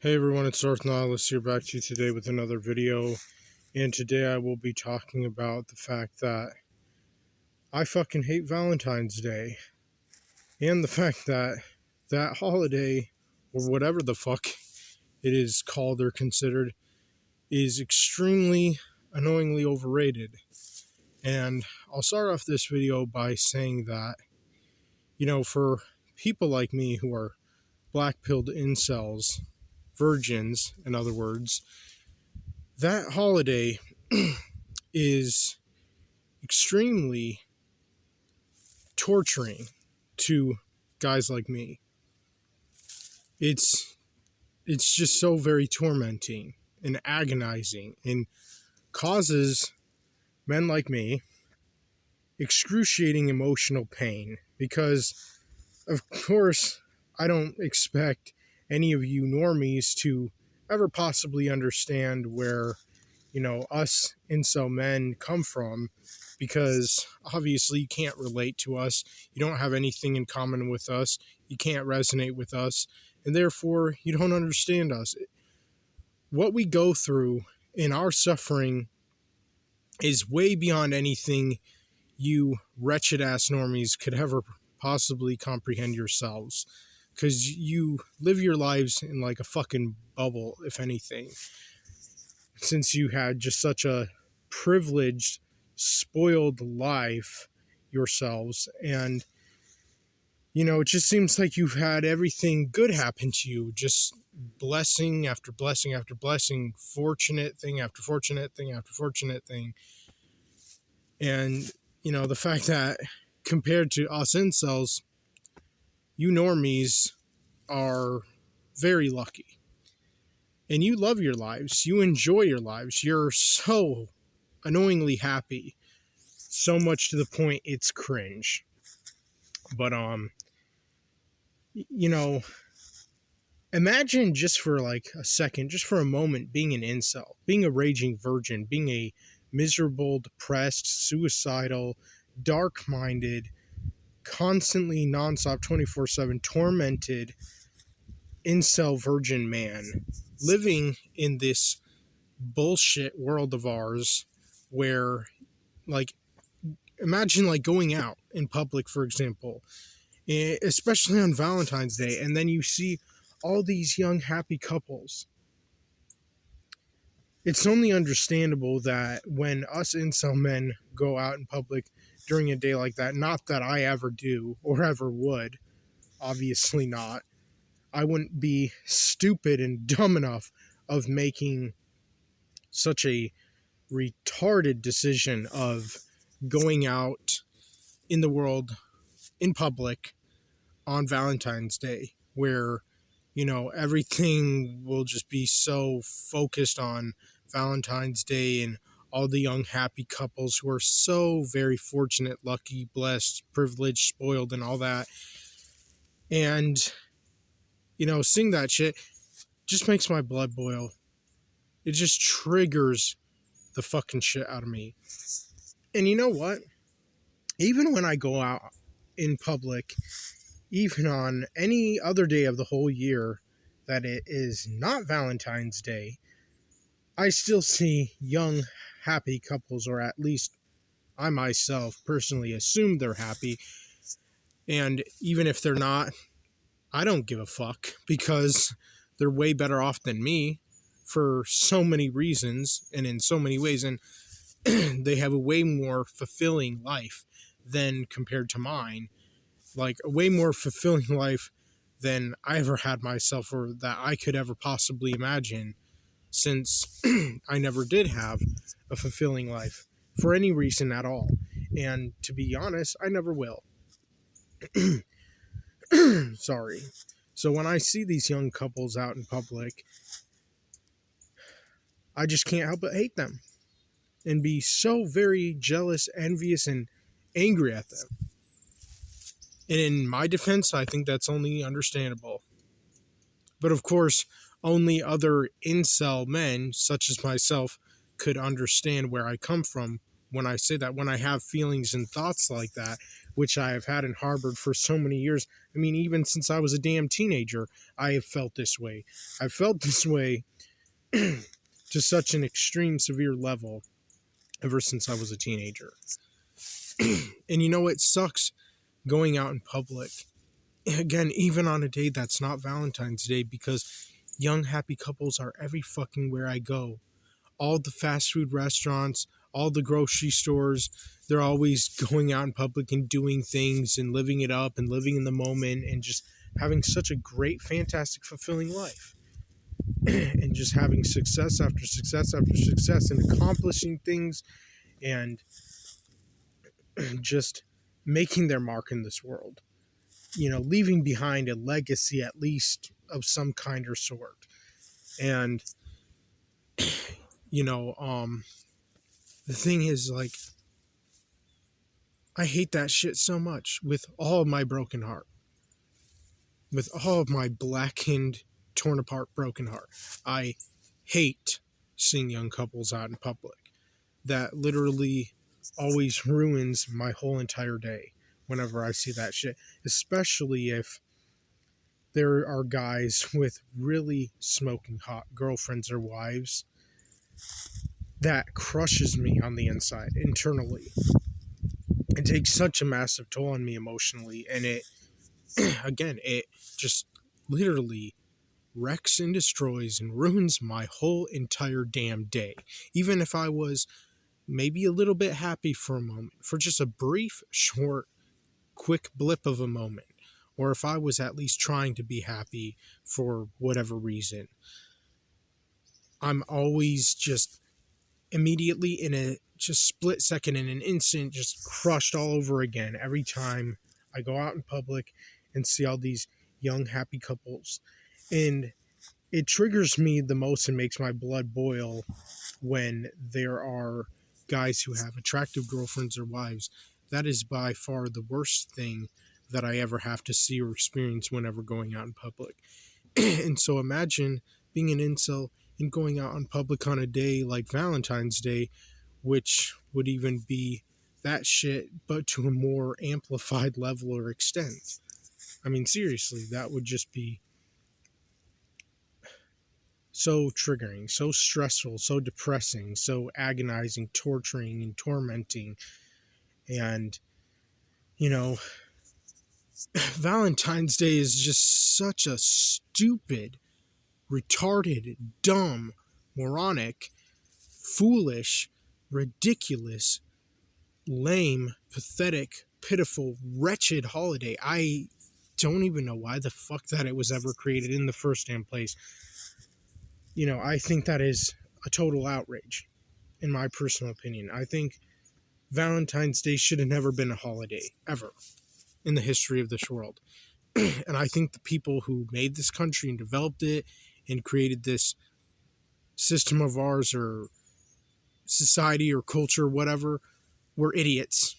Hey everyone, it's Darth Nihilus here, back to you today with another video, and today I will be talking about the fact that I fucking hate Valentine's Day, and the fact that that holiday, or whatever the fuck it is called or considered, is extremely annoyingly overrated. And I'll start off this video by saying that, for people like me who are black-pilled incels, virgins, in other words, that holiday is extremely torturing to guys like me. It's just so very tormenting and agonizing, and causes men like me excruciating emotional pain, because of course I don't expect any of you normies to ever possibly understand where, us incel men come from, because obviously you can't relate to us, you don't have anything in common with us, you can't resonate with us, and therefore you don't understand us. What we go through in our suffering is way beyond anything you wretched ass normies could ever possibly comprehend yourselves, because you live your lives in like a fucking bubble, if anything, since you had just such a privileged, spoiled life yourselves. And it just seems like you've had everything good happen to you, just blessing after blessing after blessing, fortunate thing after fortunate thing after fortunate thing. And the fact that compared to us incels, you normies are very lucky, and you love your lives, you enjoy your lives, you're so annoyingly happy, so much to the point it's cringe. But imagine just for like a second, just for a moment, being an incel, being a raging virgin, being a miserable, depressed, suicidal, dark-minded, constantly nonstop 24/7 tormented incel virgin man, living in this bullshit world of ours where, like, imagine like going out in public, for example, especially on Valentine's Day, and then you see all these young happy couples. It's only understandable that when us incel men go out in public during a day like that, not that I ever do or ever would, obviously not, I wouldn't be stupid and dumb enough of making such a retarded decision of going out in the world in public on Valentine's Day, where everything will just be so focused on Valentine's Day and all the young happy couples who are so very fortunate, lucky, blessed, privileged, spoiled, and all that. And seeing that shit just makes my blood boil. It just triggers the fucking shit out of me. And you know what? Even when I go out in public, even on any other day of the whole year that it is not Valentine's Day, I still see young, happy couples, or at least I myself personally assume they're happy. And even if they're not, I don't give a fuck, because they're way better off than me for so many reasons and in so many ways, and they have a way more fulfilling life than compared to mine, like a way more fulfilling life than I ever had myself, or that I could ever possibly imagine, since I never did have a fulfilling life for any reason at all, and to be honest, I never will. Sorry. So when I see these young couples out in public, I just can't help but hate them and be so very jealous, envious, and angry at them. And in my defense, I think that's only understandable. But of course, only other incel men, such as myself, could understand where I come from when I say that, when I have feelings and thoughts like that, which I have had and harbored for so many years. I mean, even since I was a damn teenager, I have felt this way. I felt this way to such an extreme, severe level ever since I was a teenager. And it sucks going out in public. Again, even on a day that's not Valentine's Day, because young, happy couples are every fucking where I go. All the fast food restaurants, all the grocery stores, they're always going out in public and doing things and living it up and living in the moment and just having such a great, fantastic, fulfilling life. And just having success after success after success and accomplishing things and just making their mark in this world. Leaving behind a legacy at least of some kind or sort. And, the thing is, like, I hate that shit so much with all of my broken heart. With all of my blackened, torn apart, broken heart. I hate seeing young couples out in public. That literally always ruins my whole entire day whenever I see that shit. Especially if there are guys with really smoking hot girlfriends or wives. That crushes me on the inside, internally. It takes such a massive toll on me emotionally, and it just literally wrecks and destroys and ruins my whole entire damn day. Even if I was maybe a little bit happy for a moment, for just a brief, short, quick blip of a moment, or if I was at least trying to be happy for whatever reason, I'm always just immediately in a just split second, in an instant, just crushed all over again every time I go out in public and see all these young, happy couples. And it triggers me the most and makes my blood boil when there are guys who have attractive girlfriends or wives. That is by far the worst thing that I ever have to see or experience whenever going out in public. And so imagine being an incel and going out in public on a day like Valentine's Day, which would even be that shit, but to a more amplified level or extent. I mean, seriously, that would just be so triggering, so stressful, so depressing, so agonizing, torturing, and tormenting. And, Valentine's Day is just such a stupid, retarded, dumb, moronic, foolish, ridiculous, lame, pathetic, pitiful, wretched holiday. I don't even know why the fuck that it was ever created in the first damn place. I think that is a total outrage, in my personal opinion. I think Valentine's Day should have never been a holiday, ever, in the history of this world. And I think the people who made this country and developed it and created this system of ours or society or culture, whatever, were idiots.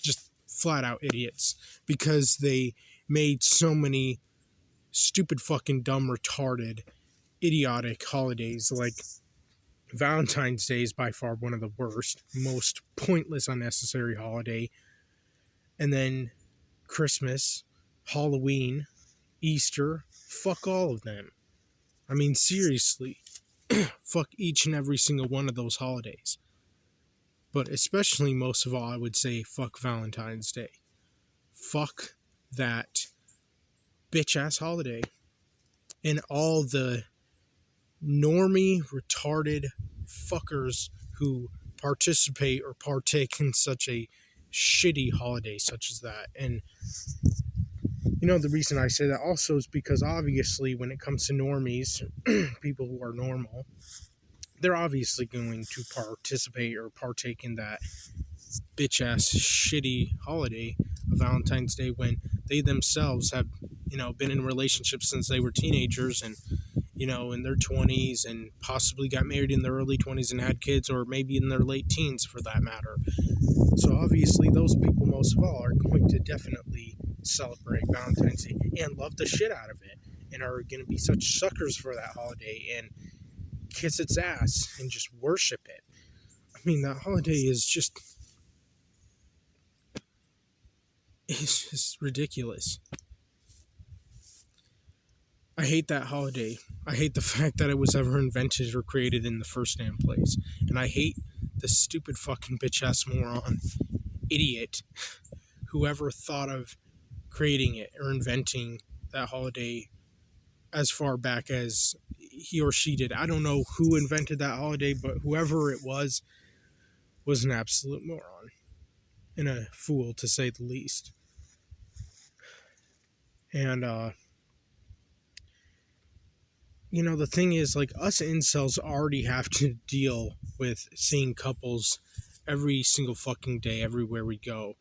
Just flat out idiots. Because they made so many stupid, fucking, dumb, retarded, idiotic holidays. Like Valentine's Day is by far one of the worst, most pointless, unnecessary holiday. And then Christmas, Halloween, Easter, fuck all of them. I mean, seriously, fuck each and every single one of those holidays. But especially, most of all, I would say fuck Valentine's Day. Fuck that bitch-ass holiday. And all the normie, retarded fuckers who participate or partake in such a shitty holiday such as that. And the reason I say that also is because obviously when it comes to normies, people who are normal, they're obviously going to participate or partake in that bitch-ass shitty holiday of Valentine's Day when they themselves have, been in relationships since they were teenagers and, in their 20s and possibly got married in their early 20s and had kids, or maybe in their late teens for that matter. So obviously those people most of all are going to definitely celebrate Valentine's Day and love the shit out of it and are going to be such suckers for that holiday and kiss its ass and just worship it. mean, that holiday is just, it's just ridiculous. I hate that holiday. I hate the fact that it was ever invented or created in the first damn place. And I hate the stupid fucking bitch ass moron, idiot, whoever thought of creating it or inventing that holiday as far back as he or she did. I don't know who invented that holiday, but whoever it was an absolute moron and a fool, to say the least. And the thing is, like, us incels already have to deal with seeing couples every single fucking day everywhere we go.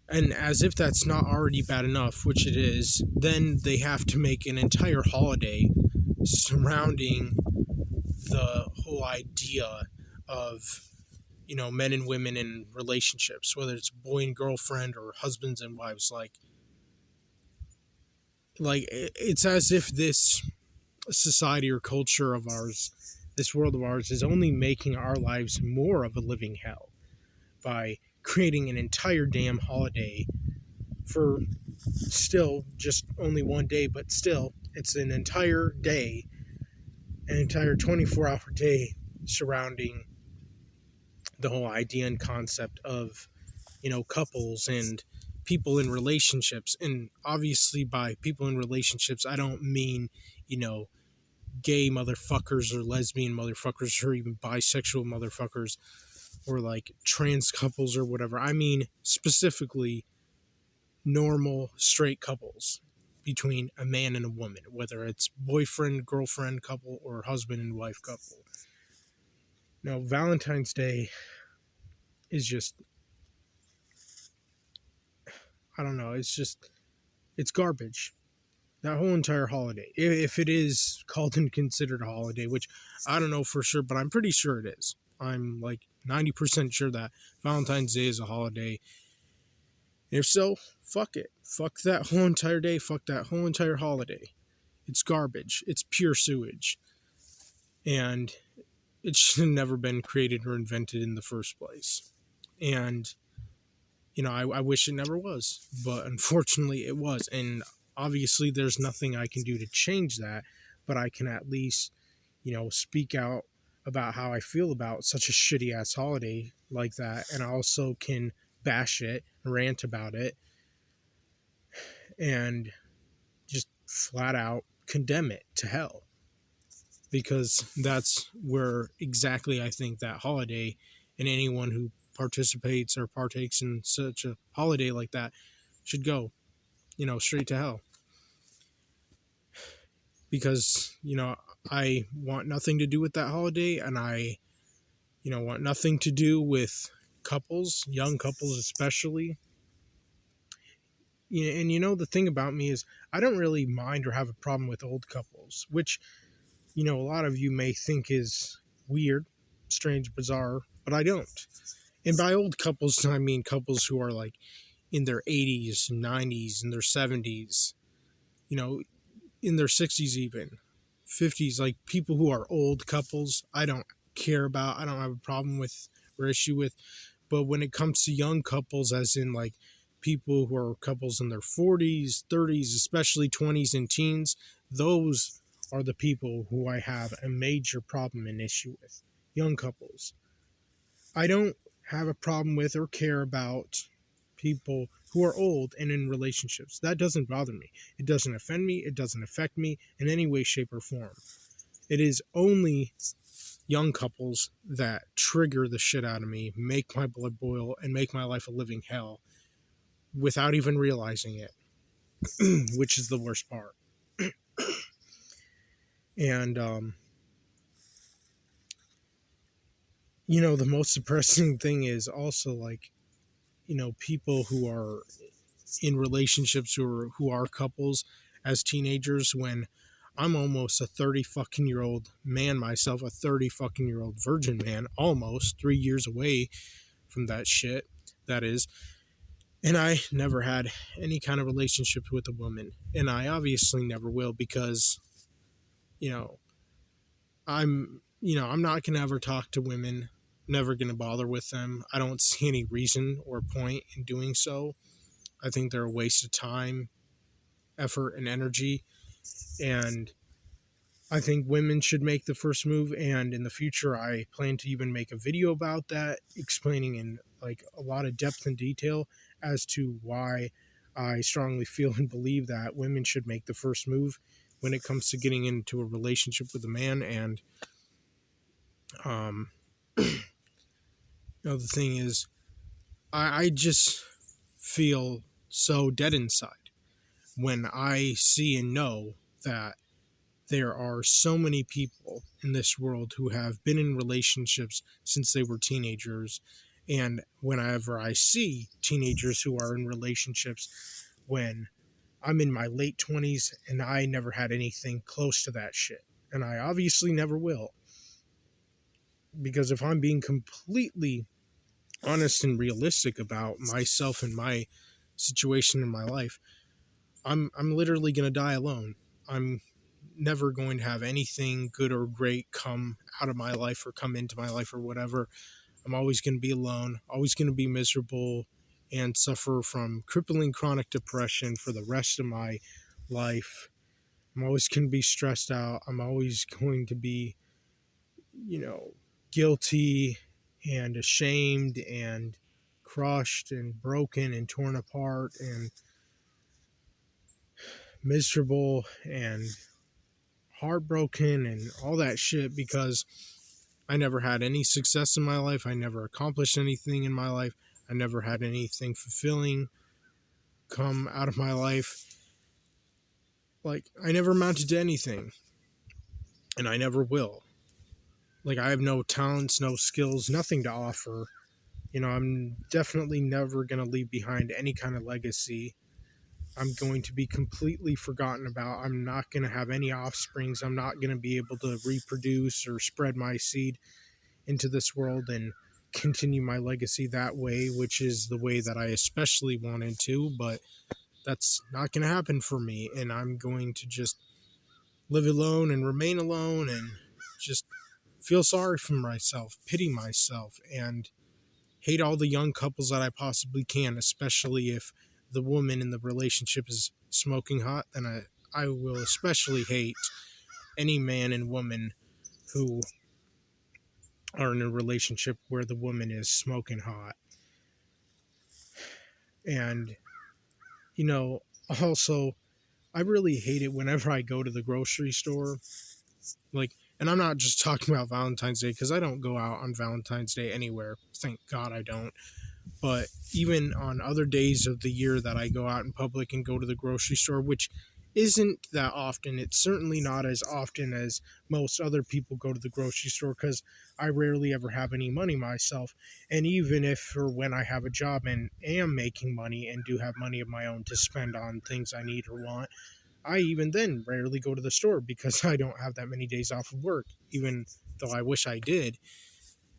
And as if that's not already bad enough, which it is, then they have to make an entire holiday surrounding the whole idea of, men and women in relationships, whether it's boy and girlfriend or husbands and wives. Like it's as if this society or culture of ours, this world of ours, is only making our lives more of a living hell by creating an entire damn holiday for still just only one day, but still it's an entire day, an entire 24-hour day surrounding the whole idea and concept of, couples and people in relationships. And obviously by people in relationships, I don't mean, gay motherfuckers or lesbian motherfuckers or even bisexual motherfuckers or like trans couples or whatever. I mean specifically normal straight couples between a man and a woman, whether it's boyfriend, girlfriend couple or husband and wife couple. Now, Valentine's Day is just, I don't know, it's garbage. That whole entire holiday, if it is called and considered a holiday, which I don't know for sure, but I'm pretty sure it is. I'm like 90% sure that Valentine's Day is a holiday. If so, fuck it. Fuck that whole entire day. Fuck that whole entire holiday. It's garbage. It's pure sewage. And it should have never been created or invented in the first place. And, I wish it never was. But unfortunately, it was. And obviously, there's nothing I can do to change that. But I can at least, speak out about how I feel about such a shitty-ass holiday like that. And I also can bash it, rant about it, and just flat out condemn it to hell. Because that's where exactly I think that holiday and anyone who participates or partakes in such a holiday like that should go, straight to hell. Because, I want nothing to do with that holiday, and I, want nothing to do with couples, young couples especially. And the thing about me is I don't really mind or have a problem with old couples, which, a lot of you may think is weird, strange, bizarre, but I don't. And by old couples, I mean couples who are like in their 80s, 90s, in their 70s, in their 60s even, 50s, like people who are old couples, I don't care about, I don't have a problem with or issue with. But when it comes to young couples, as in like people who are couples in their 40s, 30s, especially 20s and teens, those are the people who I have a major problem and issue with. Young couples. I don't have a problem with or care about people who are old and in relationships. That doesn't bother me. It doesn't offend me. It doesn't affect me in any way, shape, or form. It is only young couples that trigger the shit out of me, make my blood boil, and make my life a living hell without even realizing it, which is the worst part. And, the most depressing thing is also like, people who are in relationships who are couples as teenagers, when I'm almost a 30 fucking year old man myself, a 30 fucking year old virgin man, almost 3 years away from that shit, that is. And I never had any kind of relationship with a woman. And I obviously never will, because, I'm not going to ever talk to women. never going to bother with them. I don't see any reason or point in doing so. I think they're a waste of time, effort, and energy. And I think women should make the first move. And in the future, I plan to even make a video about that, explaining in like a lot of depth and detail as to why I strongly feel and believe that women should make the first move when it comes to getting into a relationship with a man. And the thing is, I just feel so dead inside when I see and know that there are so many people in this world who have been in relationships since they were teenagers. And whenever I see teenagers who are in relationships when I'm in my late 20s and I never had anything close to that shit. And I obviously never will. Because if I'm being completely honest and realistic about myself and my situation in my life, I'm literally going to die alone. I'm never going to have anything good or great come out of my life or come into my life or whatever. I'm always going to be alone, always going to be miserable, and suffer from crippling chronic depression for the rest of my life. I'm always going to be stressed out. I'm always going to be, guilty and ashamed and crushed and broken and torn apart and miserable and heartbroken and all that shit because I never had any success in my life. I never accomplished anything in my life. I never had anything fulfilling come out of my life. Like, I never amounted to anything. And I never will. Like, I have no talents, no skills, nothing to offer. I'm definitely never going to leave behind any kind of legacy. I'm going to be completely forgotten about. I'm not going to have any offsprings. I'm not going to be able to reproduce or spread my seed into this world and continue my legacy that way, which is the way that I especially wanted to, but that's not going to happen for me. And I'm going to just live alone and remain alone and just feel sorry for myself, pity myself, and hate all the young couples that I possibly can, especially if the woman in the relationship is smoking hot. Then I will especially hate any man and woman who are in a relationship where the woman is smoking hot. And, also, I really hate it whenever I go to the grocery store. And I'm not just talking about Valentine's Day, because I don't go out on Valentine's Day anywhere. Thank God I don't. But even on other days of the year that I go out in public and go to the grocery store, which isn't that often. It's certainly not as often as most other people go to the grocery store, because I rarely ever have any money myself. And even if or when I have a job and am making money and do have money of my own to spend on things I need or want, I even then rarely go to the store because I don't have that many days off of work, even though I wish I did.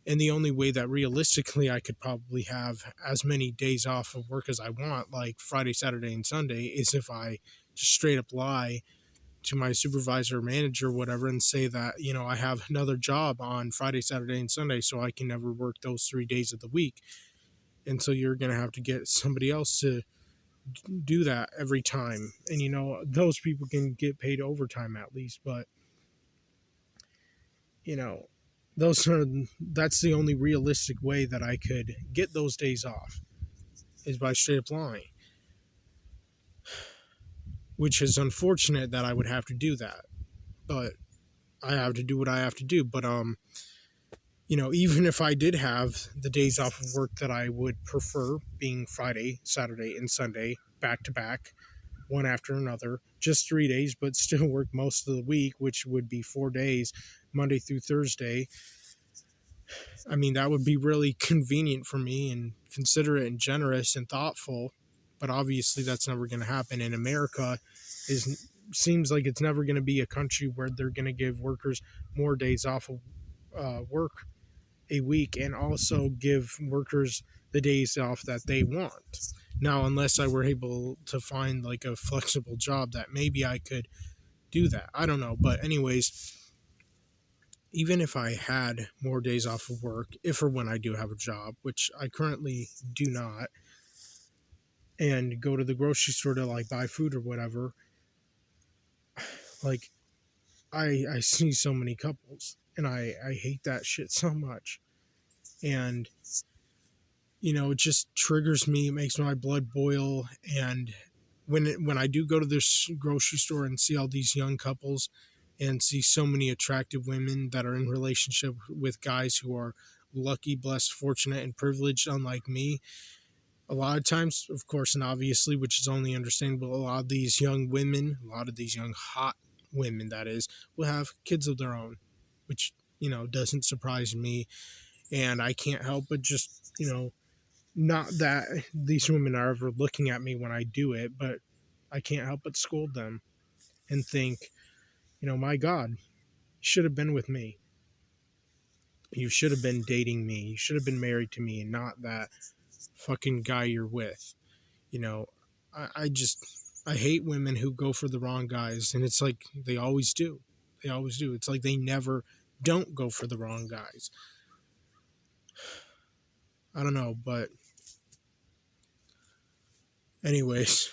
And the only way that realistically I could probably have as many days off of work as I want, like Friday, Saturday, and Sunday, is if I just straight up lie to my supervisor or manager or whatever and say that, I have another job on Friday, Saturday, and Sunday, so I can never work those 3 days of the week. And so you're going to have to get somebody else to do that every time. And, those people can get paid overtime at least, but, that's the only realistic way that I could get those days off, is by straight up lying. Which is unfortunate that I would have to do that, but I have to do what I have to do. But even if I did have the days off of work that I would prefer, being Friday, Saturday, and Sunday back to back, one after another, just 3 days, but still work most of the week, which would be 4 days, Monday through Thursday. I mean, that would be really convenient for me and considerate and generous and thoughtful, but obviously that's never going to happen. And America seems like it's never going to be a country where they're going to give workers more days off of work a week and also give workers the days off that they want. Now, unless I were able to find like a flexible job that maybe I could do that. I don't know. But anyways, even if I had more days off of work, if or when I do have a job, which I currently do not, and go to the grocery store to like buy food or whatever, like I see so many couples and I hate that shit so much. And it just triggers me, it makes my blood boil. And when I do go to this grocery store and see all these young couples and see so many attractive women that are in relationship with guys who are lucky, blessed, fortunate, and privileged, unlike me, a lot of times, of course, and obviously, which is only understandable, a lot of these young women, a lot of these young hot women, that is, will have kids of their own, which, doesn't surprise me. And I can't help but just, not that these women are ever looking at me when I do it, but I can't help but scold them and think, my God, you should have been with me. You should have been dating me. You should have been married to me and not that fucking guy you're with. You know, I hate women who go for the wrong guys. And it's like they always do. They always do. It's like they never don't go for the wrong guys. I don't know, but anyways,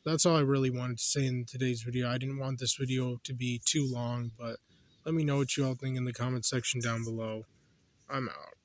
that's all I really wanted to say in today's video. I didn't want this video to be too long, but let me know what you all think in the comment section down below. I'm out.